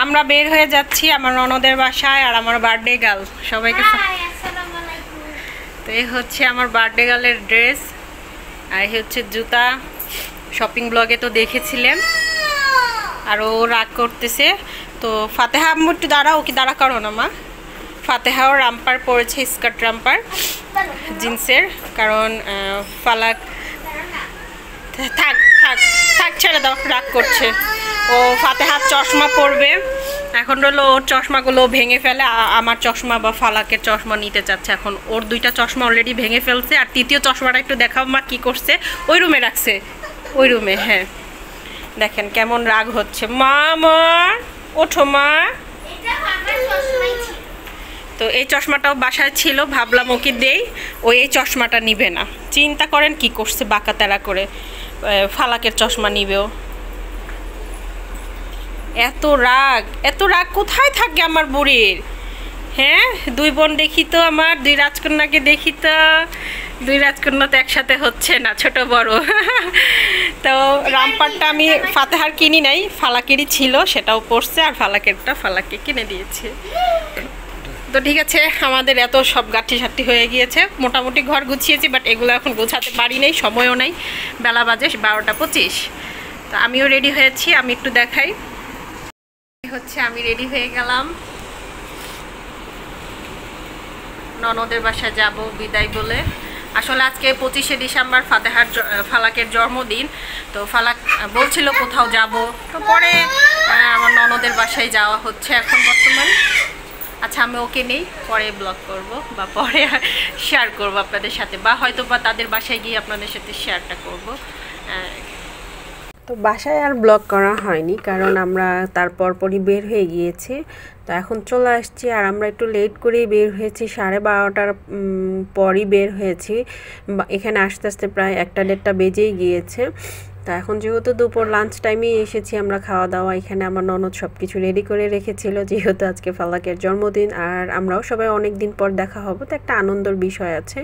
আমরা বের হয়ে যাচ্ছি আমার ননদের বাসায় আর আমার বার্থডে গার্ল সবাইকে। তো এই হচ্ছে আমার বার্থডে গার্লের ড্রেস আর এই হচ্ছে জুতা। শপিং ব্লগে তো দেখেছিলেন। আর ও রাগ করতেছে। তো ফাতেহা আম্মু একটু দাঁড়াও, কি দাঁড়া করো না মা। ফাতেহাও রাম্পার পরেছে, স্কার্ট রাম্পার জিন্সের, কারণ ফালাক থাক থাক থাক ছেড়ে দাও, রাগ করছে। ও ফাতেহার চশমা পরবে, এখন হলো ওর চশমাগুলো ভেঙে ফেলে। আমার চশমা বা ফালাকের চশমা নিতে চাচ্ছে। এখন ওর দুইটা চশমা অলরেডি ভেঙে ফেলছে। আর তৃতীয় চশমাটা একটু দেখাও মা, কি করছে। ওই রুমে রাখছে, ওই রুমে। হ্যাঁ দেখেন কেমন রাগ হচ্ছে। মা আমার ওঠো মা। তো এই চশমাটাও বাসায় ছিল, ভাবলাম ওকে দেই, ও এই চশমাটা নিবে না। চিন্তা করেন কি করছে, বাঁকা তেরা করে ফালাকের চশমা নিবেও। এত রাগ, এত রাগ কোথায় থাকে আমার বুড়ির। হ্যাঁ দুই বোন দেখি তো, আমার দুই রাজকন্যাকে দেখি তো, দুই রাজকন্যা তো একসাথে হচ্ছে না, ছোট বড়। তো রামপারটা আমি ফাতেহার কিনি নাই, ফালাকেরই ছিল, সেটাও পড়ছে। আর ফালাকেরটা ফালাককে কিনে দিয়েছে। তো ঠিক আছে, আমাদের এত সব গাঠি সাঠি হয়ে গিয়েছে, মোটামুটি ঘর গুছিয়েছি, বাট এগুলো এখন গোছাতে পারি নাই, সময়ও নাই। বেলা বাজে 12:25। তো আমিও রেডি হয়েছি, আমি একটু দেখাই। হচ্ছে আমি রেডি হয়ে গেলাম, ননদের বাসায় যাব বিদায় বলে। আসলে আজকে 25শে ডিসেম্বর ফালাকের জন্মদিন। তো ফালাক বলছিল কোথাও যাব, তো পরে আমার ননদের বাসায় যাওয়া হচ্ছে এখন বর্তমান। আচ্ছা আমি ওকে নেই, পরে ব্লগ করব বা পরে শেয়ার করব আপনাদের সাথে, বা হয়তো বা তাদের বাসায় গিয়ে আপনাদের সাথে শেয়ারটা করব। তো বাসায় আর ব্লগ করা হয়নি, কারণ আমরা তারপর পরই বের হয়ে গিয়েছি। তো এখন চলে আসছি, আর আমরা একটু লেট করেই বের হয়েছি, 12:30টার পরই বের হয়েছি। এখানে আস্তে আস্তে প্রায় 1-1:30 বেজেই গিয়েছে। তো এখন যেহেতু দুপুর লাঞ্চ টাইমেই এসেছি আমরা খাওয়া দাওয়া, এখানে আমার ননদ সব কিছু রেডি করে রেখেছিল, যেহেতু আজকে ফালাকের জন্মদিন আর আমরাও সবাই অনেক দিন পর দেখা হবো, তো একটা আনন্দের বিষয় আছে।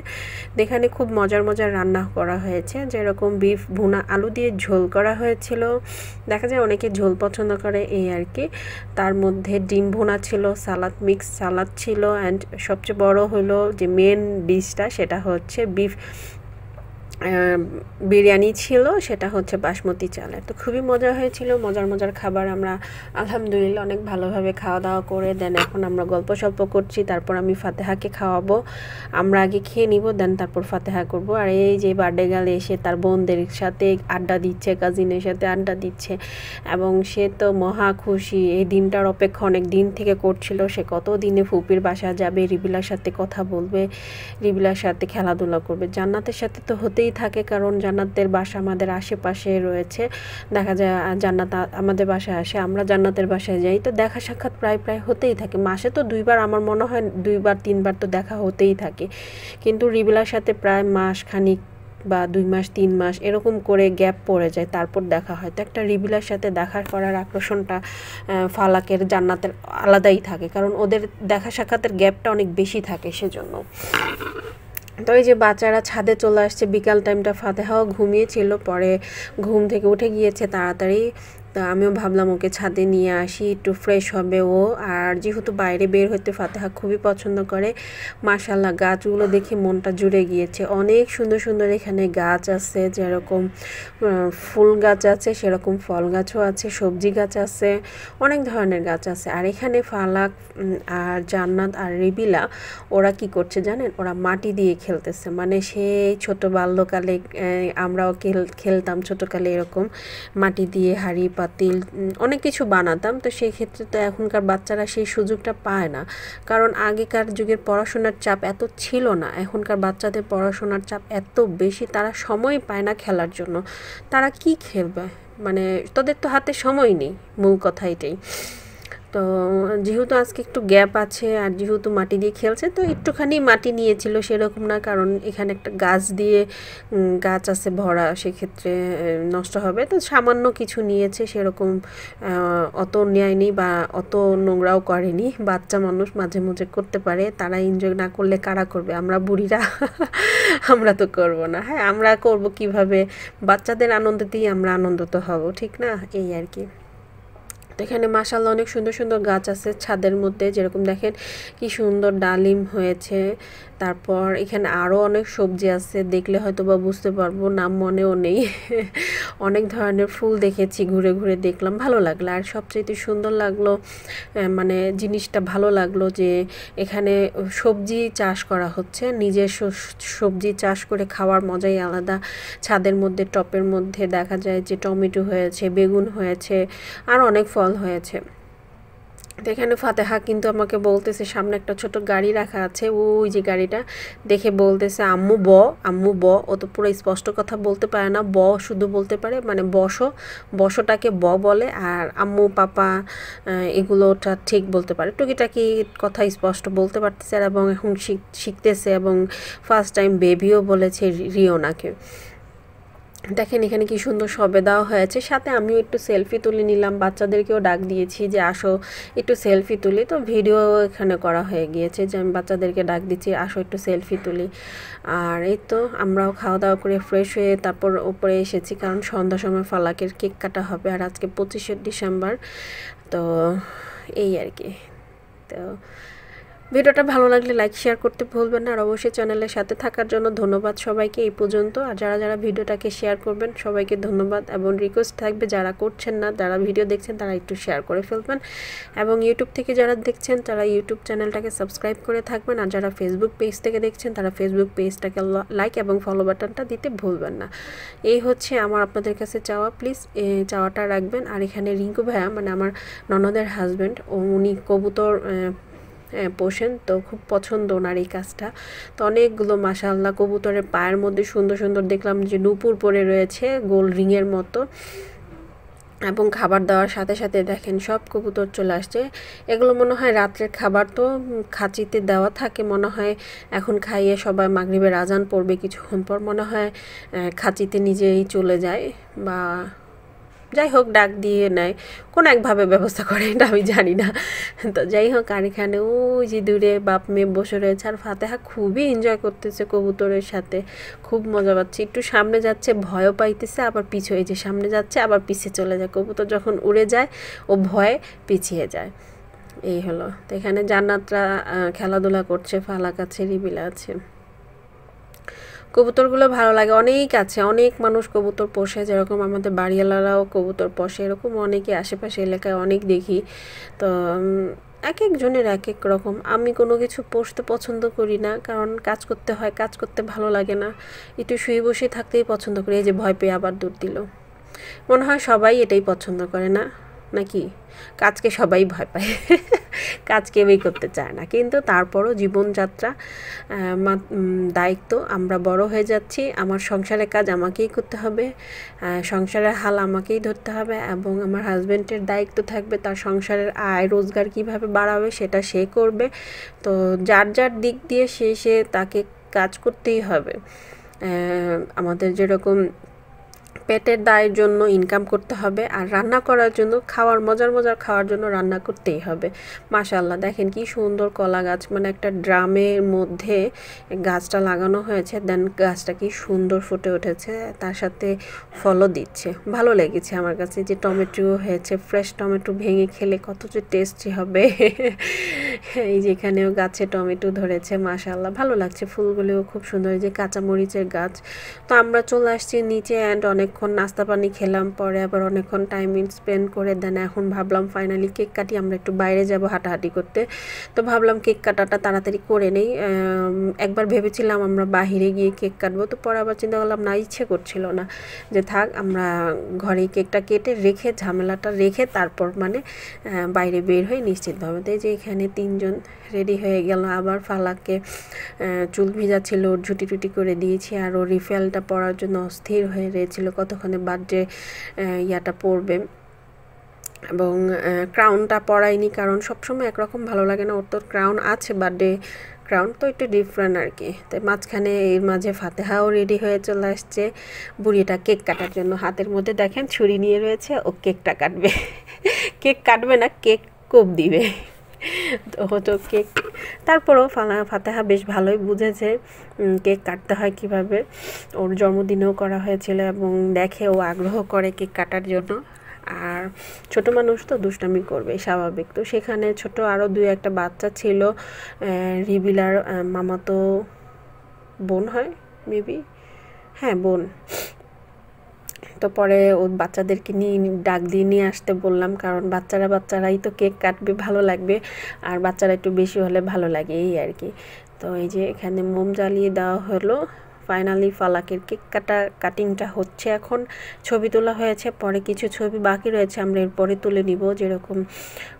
এখানে খুব মজার মজার রান্না করা হয়েছে, যেরকম বিফ ভুনা আলু দিয়ে ঝোল করা হয়েছিল। দেখা যায় অনেকে ঝোল পছন্দ করে, এই আর কি। তার মধ্যে ডিম ভুনা ছিল, সালাদ, মিক্স সালাদ ছিল, অ্যান্ড সবচেয়ে বড় হলো যে মেন ডিশটা, সেটা হচ্ছে বিফ বিরিয়ানি ছিল, সেটা হচ্ছে বাসমতি চালের। তো খুবই মজা হয়েছিল, মজার মজার খাবার। আমরা আলহামদুলিল্লাহ অনেক ভালোভাবে খাওয়া দাওয়া করে দেন এখন আমরা গল্প সল্প করছি। তারপর আমি ফাতেহাকে খাওয়াবো, আমরা আগে খেয়ে নিব, দেন তারপর ফাতেহা করব। আর এই যে বার্থডে গার্ল এসে তার বোনদের সাথে আড্ডা দিচ্ছে, কাজিনের সাথে আড্ডা দিচ্ছে, এবং সে তো মহা খুশি। এই দিনটার অপেক্ষা অনেক দিন থেকে করছিল। সে কত দিনে ফুপির বাসা যাবে, রিবিলার সাথে কথা বলবে, রিবিলার সাথে খেলাধুলা করবে। জান্নাতের সাথে তো হতেই থাকে, কারণ জান্নাতের বাসা আমাদের আশেপাশে রয়েছে। দেখা যায় জান্নাত আমাদের বাসায় আসে, আমরা জান্নাতের বাসায় যাই, তো দেখা সাক্ষাৎ প্রায় হতেই থাকে। মাসে তো 2বার, আমার মনে হয় 2-3বার তো দেখা হতেই থাকে। কিন্তু রিবিলার সাথে প্রায় মাস খানিক বা 2 মাস 3 মাস এরকম করে গ্যাপ পড়ে যায়, তারপর দেখা হয়। তো একটা রিবিলার সাথে দেখা করার আকর্ষণটা ফালাকের জান্নাতের আলাদাই থাকে, কারণ ওদের দেখা সাক্ষাতের গ্যাপটা অনেক বেশি থাকে, সেজন্য। তো এই যে বাচ্চারা ছাদে চলে আসছে, বিকাল টাইমটা ফাতেহাও ঘুমিয়েছিল, পরে ঘুম থেকে উঠে গিয়েছে তাড়াতাড়ি। তো আমিও ভাবলাম ওকে ছাদে নিয়ে আসি, একটু ফ্রেশ হবে ও। আর যেহেতু বাইরে বের হতে ফাতেহা খুবই পছন্দ করে, মাশাআল্লাহ গাছগুলো দেখে মনটা জুড়ে গিয়েছে। অনেক সুন্দর সুন্দর এখানে গাছ আছে, যেরকম ফুল গাছ আছে সেরকম ফল গাছও আছে, সবজি গাছ আছে, অনেক ধরনের গাছ আছে। আর এখানে ফালাক আর জান্নাত আর রিবিলা ওরা কি করছে জানেন, ওরা মাটি দিয়ে খেলতেছে। মানে সেই ছোট বাল্যকালে আমরাও খেলতাম ছোটকালে, এরকম মাটি দিয়ে হাঁড়ি পাতিল অনেক কিছু বানাতাম। তো সেই ক্ষেত্রে তো এখনকার বাচ্চারা সেই সুযোগটা পায় না, কারণ আগেকার যুগের পড়াশোনার চাপ এত ছিল না। এখনকার বাচ্চাদের পড়াশোনার চাপ এত বেশি, তারা সময় পায় না খেলার জন্য। তারা কি খেলবে, মানে তাদের তো হাতে সময় নেই, মূল কথা এটাই। তো যেহেতু আজকে একটু গ্যাপ আছে, আর যেহেতু মাটি দিয়ে খেলছে, তো একটুখানি মাটি নিয়েছিল, সেরকম না, কারণ এখানে একটা গাছ আছে ভরা, সেক্ষেত্রে নষ্ট হবে। তো সামান্য কিছু নিয়েছে, সেরকম অত নেয়নি বা অত নোংরাও করেনি। বাচ্চা মানুষ মাঝে মাঝে করতে পারে, তারা এনজয় না করলে কারা করবে? আমরা বুড়িরা আমরা তো করব না। হ্যাঁ আমরা করব কিভাবে? বাচ্চাদের আনন্দতেই আমরা আনন্দিত হব, ঠিক না? এই আর কি। তো এখানে মাশাআল্লাহ অনেক সুন্দর সুন্দর গাছ আছে ছাদের মধ্যে, যেরকম দেখেন কি সুন্দর ডালিম হয়েছে। তারপর এখানে আরও অনেক সবজি আছে, দেখলে হয়তো বা বুঝতে পারবো, নাম মনেও নেই। অনেক ধরনের ফুল দেখেছি, ঘুরে ঘুরে দেখলাম, ভালো লাগলো। আর সবচেয়ে সুন্দর লাগলো, মানে জিনিসটা ভালো লাগলো যে এখানে সবজি চাষ করা হচ্ছে, নিজের সবজি চাষ করে খাওয়ার মজাই আলাদা। ছাদের মধ্যে টপের মধ্যে দেখা যায় যে টমেটো হয়েছে, বেগুন হয়েছে, আর অনেক ফল হয়েছে। তো এখানে ফাতেহা কিন্তু আমাকে বলতেছে, সামনে একটা ছোট গাড়ি রাখা আছে, ওই যে গাড়িটা দেখে বলতেছে আম্মু ব, আম্মু ব। ও তো পুরো স্পষ্ট কথা বলতে পারে না, ব শুধু বলতে পারে, মানে বসো, বসোটাকে ব বলে, আর আম্মু পাপা এগুলোটা ঠিক বলতে পারে, টুকিটাকি কথা স্পষ্ট বলতে পারতেছে। এবং এখন শিখতেছে, এবং ফার্স্ট টাইম বেবিও বলেছে রিওনাকে। দেখেন এখানে কি সুন্দর সবে দেওয়া হয়েছে, সাথে আমিও একটু সেলফি তুলে নিলাম, বাচ্চাদেরকেও ডাক দিয়েছি যে আসো একটু সেলফি তুলি। তো ভিডিও এখানে করা হয়ে গিয়েছে যে আমি বাচ্চাদেরকে ডাক দিচ্ছি আসো একটু সেলফি তুলি। আর এই তো আমরাও খাওয়া দাওয়া করে ফ্রেশ হয়ে তারপর উপরে এসেছি, কারণ সন্ধ্যার সময় ফালাকের কেক কাটা হবে, আর আজকে 25শে ডিসেম্বর। তো এই আর কি। তো ভিডিওটা ভালো লাগলে লাইক শেয়ার করতে ভুলবেন না, আর অবশ্যই চ্যানেলের সাথে থাকার জন্য ধন্যবাদ সবাইকে এই পর্যন্ত। আর যারা যারা ভিডিওটাকে শেয়ার করবেন সবাইকে ধন্যবাদ, এবং রিকোয়েস্ট থাকবে যারা করছেন না, যারা ভিডিও দেখছেন তারা একটু শেয়ার করে ফেলবেন, এবং ইউটিউব থেকে যারা দেখছেন তারা ইউটিউব চ্যানেলটাকে সাবস্ক্রাইব করে থাকবেন, আর যারা ফেসবুক পেজ থেকে দেখছেন তারা ফেসবুক পেজটাকে লাইক এবং ফলো বাটনটা দিতে ভুলবেন না। এই হচ্ছে আমার আপনাদের কাছে চাওয়া, প্লিজ চাওয়াটা রাখবেন। আর এখানে রিঙ্কু ভাইয়া, মানে আমার ননদের হাজব্যান্ড, উনি কবুতর পোষেন, তো খুব পছন্দ ওনার এই কাজটা। তো অনেকগুলো মাশাআল্লাহ কবুতরের পায়ের মধ্যে সুন্দর সুন্দর দেখলাম যে নূপুর পরে রয়েছে গোল রিংয়ের মতো, এবং খাবার দেওয়ার সাথে সাথে দেখেন সব কবুতর চলে আসছে। এগুলো মনে হয় রাত্রের খাবার, তো খাঁচিতে দেওয়া থাকে মনে হয়, এখন খাইয়ে সবাই মাগরিবের আজান পড়বে কিছুক্ষণ পর, মনে হয় খাঁচিতে নিজেই চলে যায়, বা যাই হোক ডাক দিয়ে নেয়, কোনো একভাবে ব্যবস্থা করে, এটা আমি জানি না। তো যাই হোক, আর এখানে ওই যে দূরে বাপ মেয়ে বসে রয়েছে, আর ফাতেহা খুবই এনজয় করতেছে কবুতরের সাথে, খুব মজা পাচ্ছে। একটু সামনে যাচ্ছে ভয়ও পাইতেছে, আবার পিছিয়ে, এই যে সামনে যাচ্ছে আবার পিছিয়ে চলে যায়, কবুতর যখন উড়ে যায় ও ভয়ে পিছিয়ে যায়। এই হলো। তো এখানে জান্নাতরা খেলাধুলা করছে, ফালাক আছে, রিবিলা আছে। কবুতরগুলো ভালো লাগে, অনেক আছে, অনেক মানুষ কবুতর পোষে, যেরকম আমাদের বাড়িওয়ালারাও কবুতর পোষে, এরকম অনেকে আশেপাশে এলাকায় অনেক দেখি। তো এক একজনের এক এক রকম। আমি কোনো কিছু পোষতে পছন্দ করি না, কারণ কাজ করতে হয়, কাজ করতে ভালো লাগে না, একটু শুয়ে বসে থাকতেই পছন্দ করি। এই যে ভয় পেয়ে আবার দৌড় দিল, মনে হয় সবাই এটাই পছন্দ করে না নাকি? কাজকে সবাই ভয় পায়, কাজ কেউই করতে চায় না, কিন্তু তারপরও জীবনযাত্রা, দায়িত্ব, আমরা বড় হয়ে যাচ্ছি, আমার সংসারের কাজ আমাকেই করতে হবে, সংসারের হাল আমাকেই ধরতে হবে, এবং আমার হাজব্যান্ডের দায়িত্ব থাকবে তার সংসারের আয় রোজগার কিভাবে বাড়াবে সেটা সে করবে। তো যার যার দিক দিয়ে সে তাকে কাজ করতেই হবে। আমাদের যেরকম পেটের দায়ের জন্য ইনকাম করতে হবে, আর রান্না করার জন্য, খাওয়ার মজার খাওয়ার জন্য রান্না করতেই হবে। মাশাআল্লাহ দেখেন কি সুন্দর কলা গাছ, মানে একটা ড্রামের মধ্যে গাছটা লাগানো হয়েছে, দেন গাছটা কি সুন্দর ফুটে উঠেছে, তার সাথে ফলও দিচ্ছে। ভালো লেগেছে আমার কাছে যে টমেটো হয়েছে, ফ্রেশ টমেটো ভেঙে খেলে কত যে টেস্টি হবে। এই যেখানেও গাছে টমেটো ধরেছে, মাশাআল্লাহ ভালো লাগছে, ফুলগুলিও খুব সুন্দর। এই যে কাঁচামরিচের গাছ। তো আমরা চলে আসছি নিচে, অ্যান্ড অনেকক্ষণ নাস্তা পানি খেলাম, পরে আবার অনেকক্ষণ টাইম স্পেন্ড করে দেন এখন ভাবলাম ফাইনালি কেক কাটি, আমরা একটু বাইরে যাব হাঁটাহাঁটি করতে। তো ভাবলাম কেক কাটাটা তাড়াতাড়ি করে নেই। একবার ভেবেছিলাম আমরা বাহিরে গিয়ে কেক কাটবো, তো পরে আবার চিন্তা করলাম না, ইচ্ছে করছিল না, যে থাক আমরা ঘরেই কেকটা কেটে রেখে, ঝামেলাটা রেখে তারপর মানে বাইরে বের হয়ে নিশ্চিতভাবে। তাই যে এখানে তিনজন রেডি হয়ে গেল। আবার ফালাককে চুল ভিজা ছিল, ওর ঝুটি টুটি করে দিয়েছি, আর ওর রিফেলটা পরার জন্য অস্থির হয়ে রয়েছিল কতক্ষণে বার্থডে ইয়াটা পরবে, এবং ক্রাউনটা পরাইনি, কারণ সবসময় একরকম ভালো লাগে না, ওর তো ক্রাউন আছে বার্থডে ক্রাউন, তো একটু ডিফারেন্ট আর কি। তাই মাঝখানে এর মাঝে ফাতেহাও রেডি হয়ে চলে আসছে বুড়িটা কেক কাটার জন্য। হাতের মধ্যে দেখেন ছুরি নিয়ে রয়েছে, ও কেকটা কাটবে। কেক কাটবে না, কেক কোপ দিবে। তো কেক, তারপরেও ফাতেহা বেশ ভালোই বুঝেছে কেক কাটতে হয় কিভাবে। ওর জন্মদিনেও করা হয়েছিল, এবং দেখে ও আগ্রহ করে কেক কাটার জন্য। আর ছোট মানুষ তো দুষ্টামি করবে, স্বাভাবিক। তো সেখানে ছোট আরও 2-1টা বাচ্চা ছিল, রিবিলার মামাতো বোন হয় মেবি, হ্যাঁ বোন। তো পরে ও বাচ্চাদেরকে নিয়ে ডাক দিয়ে নিয়ে আসতে বললাম, কারণ বাচ্চারাই তো কেক কাটবে, ভালো লাগবে, আর বাচ্চারা একটু বেশি হলে ভালো লাগে এই আর কি। তো এই যে এখানে মোম জ্বালিয়ে দেওয়া হলো। ফাইনালি ফালাকের কেক কাটিংটা হচ্ছে এখন। ছবি তোলা হয়েছে, পরে কিছু ছবি বাকি রয়েছে, আমরা এরপরে তুলে নিব। যেরকম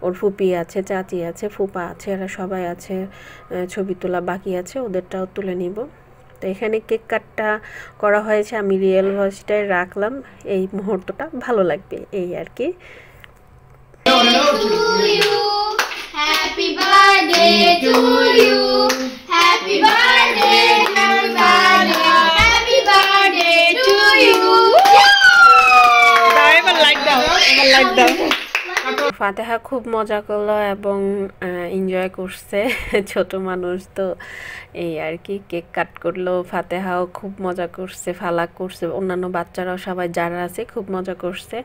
ওর ফুপি আছে, চাচি আছে, ফুপা আছে, এরা সবাই আছে, ছবি তোলা বাকি আছে, ওদেরটাও তুলে নিব। তো এখানে কেক কাটটা করা হয়েছে, আমি রিয়েল ভয়েসটাই রাখলাম, এই মুহূর্তটা ভালো লাগবে এই আর কি। ফাতেহা খুব মজা করলো এবং এনজয় করছে, ছোট মানুষ তো এই আর কি। কেক কাট করলো, ফাতেহাও খুব মজা করছে, ফালাক করছে, অন্যান্য বাচ্চারাও সবাই যারা আছে খুব মজা করছে।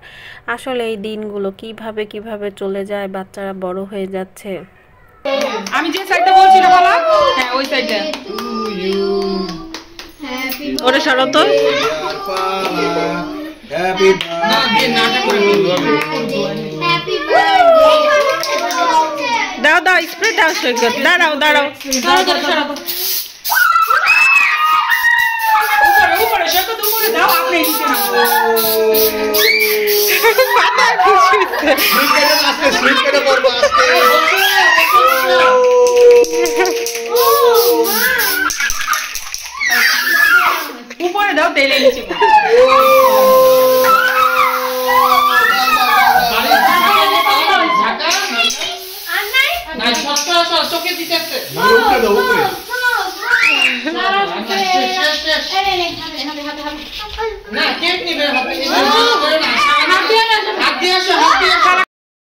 আসলে এই দিনগুলো কিভাবে চলে যায়, বাচ্চারা বড় হয়ে যাচ্ছে। আমি যে সাইডটা বলছি না ফালাক, হ্যাঁ ওই সাইডটা ওরে সরো তো। হ্যাপি দাও দাও স্প্রে দাও সৈকত, দাঁড়াও উপরে দাও, তেলে নিচে চোখে দিতেছে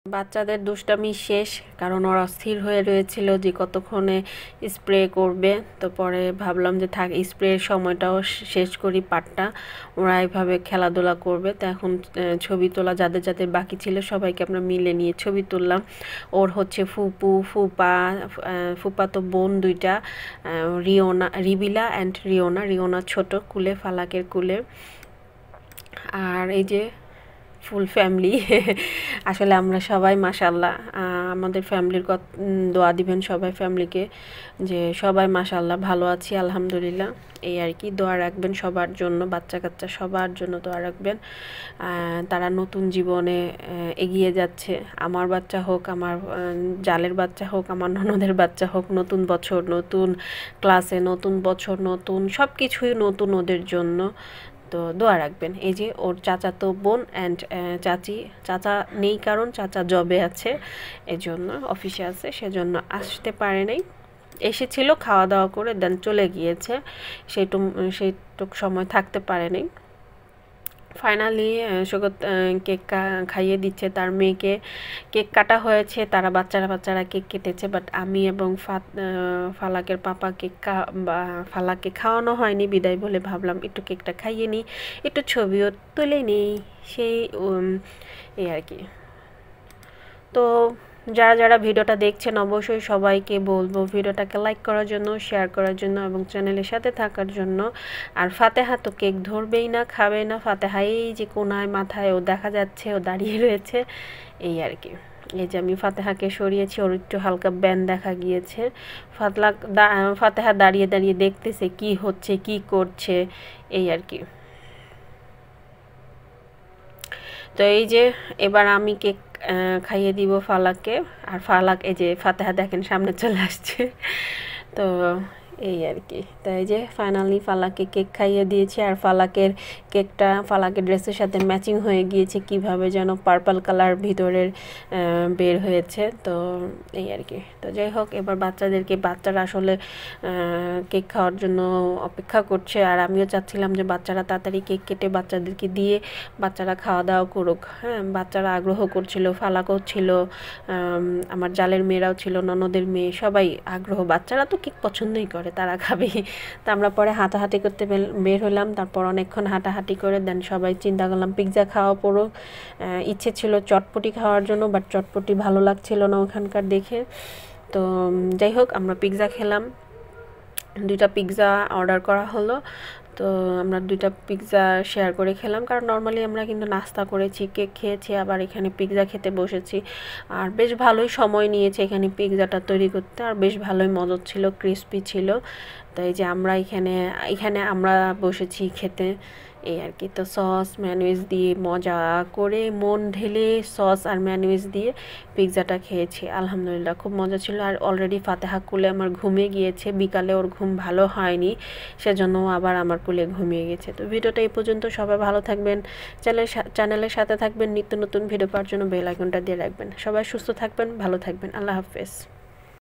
বাচ্চাদের দুষ্টামি শেষ, কারণ ওরা স্থির হয়ে রয়েছিল যে কতক্ষণে স্প্রে করবে। তো পরে ভাবলাম যে থাক, স্প্রের সময়টাও শেষ করি পার্টটা, ওরা এইভাবে খেলাধুলা করবে। তো এখন ছবি তোলা যাদের বাকি ছিল সবাইকে আমরা মিলে নিয়ে ছবি তুললাম। ওর হচ্ছে ফুপা তো বোন 2টা, রিবিলা অ্যান্ড রিওনা ছোট কুলে, ফালাকের কুলে। আর এই যে ফুল ফ্যামিলি, আসলে আমরা সবাই মাশাআল্লাহ, আমাদের ফ্যামিলির দোয়া দিবেন সবাই ফ্যামিলিকে, যে সবাই মাশাআল্লাহ ভালো আছি আলহামদুলিল্লাহ এই আর কি। দোয়া রাখবেন সবার জন্য, বাচ্চা কাচ্চা সবার জন্য দোয়া রাখবেন, তারা নতুন জীবনে এগিয়ে যাচ্ছে। আমার বাচ্চা হোক, আমার জালের বাচ্চা হোক, আমার ননদের বাচ্চা হোক, নতুন বছর, নতুন ক্লাসে, নতুন বছর, নতুন সব কিছুই নতুন ওদের জন্য। তো দোয়া রাখবেন। এই যে ওর চাচাতো বোন অ্যান্ড চাচা নেই, কারণ চাচা জবে আছে, এজন্য অফিসে আছে, সেজন্য আসতে পারে নাই। এসেছিল, খাওয়া দাওয়া করে দেন চলে গিয়েছে, সেইটুক সময় থাকতে পারে নাই। ফাইনালি সৈকত কেক খাইয়ে দিচ্ছে তার মেয়েকে। কেক কাটা হয়েছে, তারা বাচ্চারা কেক কেটেছে, বাট আমি এবং ফালাকের পাপা ফালাককে খাওয়ানো হয়নি, বিদায় বলে ভাবলাম একটু কেকটা খাইয়ে নিই, একটু ছবিও তুলে নিই, সেই এই আর কি। তো যারা ভিডিওটা দেখছেন অবশ্যই সবাইকে বলবো ভিডিওটাকে লাইক করার জন্য, শেয়ার করার জন্য এবং চ্যানেলের সাথে থাকার জন্য। আর ফাতেহা তো কেক ধরবেই না, খাবে না। ফাতেহা এই যে কোনায় মাথায় ও দেখা যাচ্ছে, ও দাঁড়িয়ে রয়েছে এই আর কি। এই যে আমি ফাতেহাকে সরিয়েছি, ওর একটু হালকা ব্যান দেখা গিয়েছে। ফাতেহা দাঁড়িয়ে দেখতেছে কি হচ্ছে, কি করছে এই আর কি। তো এই যে এবার আমি কেক খাইয়ে দিব ফালাককে, আর ফালাক এই যে ফাতেহা দেখেন সামনে চলে আসছে। তো এই আর কি। তাই যে ফাইনালি ফালাককে কেক খাইয়ে দিয়েছি, আর ফালাকের কেকটা ফালাকের ড্রেসের সাথে ম্যাচিং হয়ে গিয়েছে, কিভাবে যেন পার্পল কালার ভিতরের বের হয়েছে। তো এই আর কি। তো যাই হোক, এবার বাচ্চারা আসলে কেক খাওয়ার জন্য অপেক্ষা করছে, আর আমিও চাচ্ছিলাম যে বাচ্চারা তাড়াতাড়ি কেক কেটে বাচ্চাদেরকে দিয়ে বাচ্চারা খাওয়া দাওয়া করুক। হ্যাঁ, বাচ্চারা আগ্রহ করছিল, ফালাকও ছিল, আমার জালের মেয়েরাও ছিল, ননদের মেয়ে, সবাই আগ্রহ। বাচ্চারা তো কেক পছন্দই করে, করে তারা খাবে। তো আমরা পরে হাঁটাহাঁটি করতে বের হলাম, তারপর অনেকক্ষণ হাঁটাহাঁটি করে দেন সবাই চিন্তা করলাম পিৎজা খাওয়া পুরো ইচ্ছে ছিল চটপটি খাওয়ার জন্য, বাট চটপটি ভালো লাগছিল না ওখানকার দেখে। তো যাই হোক আমরা পিৎজা খেলাম, 2টা পিৎজা অর্ডার করা হলো। তো আমরা 2টা পিৎজা শেয়ার করে খেলাম, কারণ নর্মালি আমরা কিন্তু নাস্তা করেছি, কেক খেয়েছি, আবার এখানে পিৎজা খেতে বসেছি। আর বেশ ভালোই সময় নিয়েছে এখানে পিৎজাটা তৈরি করতে, আর বেশ ভালোই মজা ছিল, ক্রিস্পি ছিল। তো এই যে আমরা এখানে আমরা বসেছি খেতে, এই আর কি। তো সস ম্যানোয়েজ দিয়ে মজা করে মন ঢেলে সস আর ম্যানোয়েজ দিয়ে পিৎজাটা খেয়েছি, আলহামদুলিল্লাহ খুব মজা ছিল। আর অলরেডি ফাতেহা কুলে আমার ঘুমিয়ে গিয়েছে, বিকালে ওর ঘুম ভালো হয়নি, সেজন্য আবার আমার কুলে ঘুমিয়ে গেছে। তো ভিডিওটা এই পর্যন্ত, সবাই ভালো থাকবেন, চ্যানেলের সাথে থাকবেন, নিত্য নতুন ভিডিও পাওয়ার জন্য বেল আইকনটা দিয়ে রাখবেন। সবাই সুস্থ থাকবেন, ভালো থাকবেন, আল্লাহ হাফেজ।